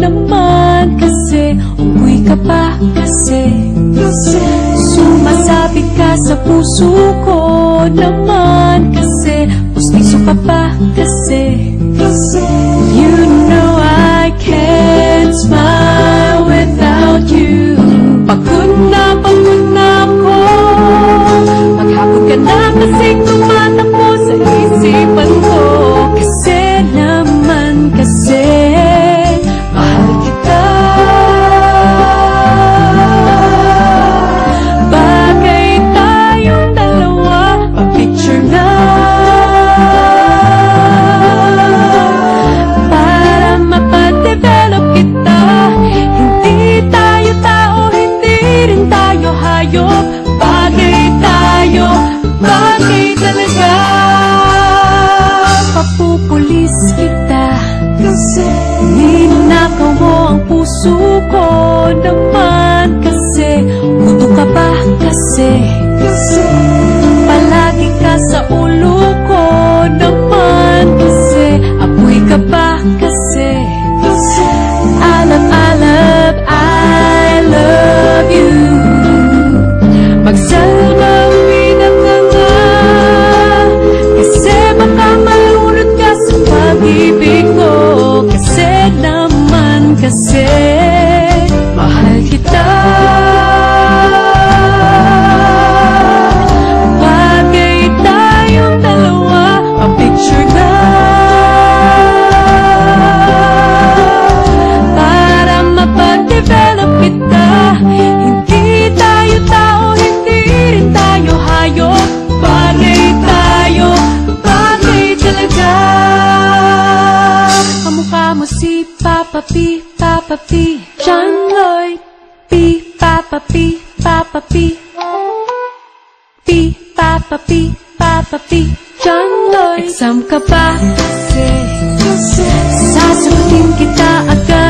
naman kasi unggoy ka pa kasi sumasabit ka sa puso ko naman kasi pustiso ka pa kasi you know I can't smile without you. Pagod na ako, maghapon ka na kasing tumatakbo sa isipan ko. Kasi naman kasi mahal kita. Bagay tayong dalawa, pa-picture na para mapadevelop kita. Hindi tayo tao, hindi rin tayo hayop. Bagay tayo, bagay talaga. Papupulis kita kasi ninakaw mo ang puso ko naman kasi buto ka pa kasi palagi ka sa ulo ko naman kasi apoy ka pa kasi alab, I love you. Magsalawin ka nga kasi baka malunod ka sa pag-ibig ko. Kasi naman kasi mahal kita. Bagay tayong dalawa, pa-picture na para mapag-develop kita. Hindi tayo tao, hindi rin tayo hayop. Bagay tayo, bagay talaga. Kamukha mo si Papa P, Papa P, John Lloyd P, Papa P, Papa P, P, Papa P, Papa P, John Lloyd. Exam ka ba kasi sasagutin kita agad.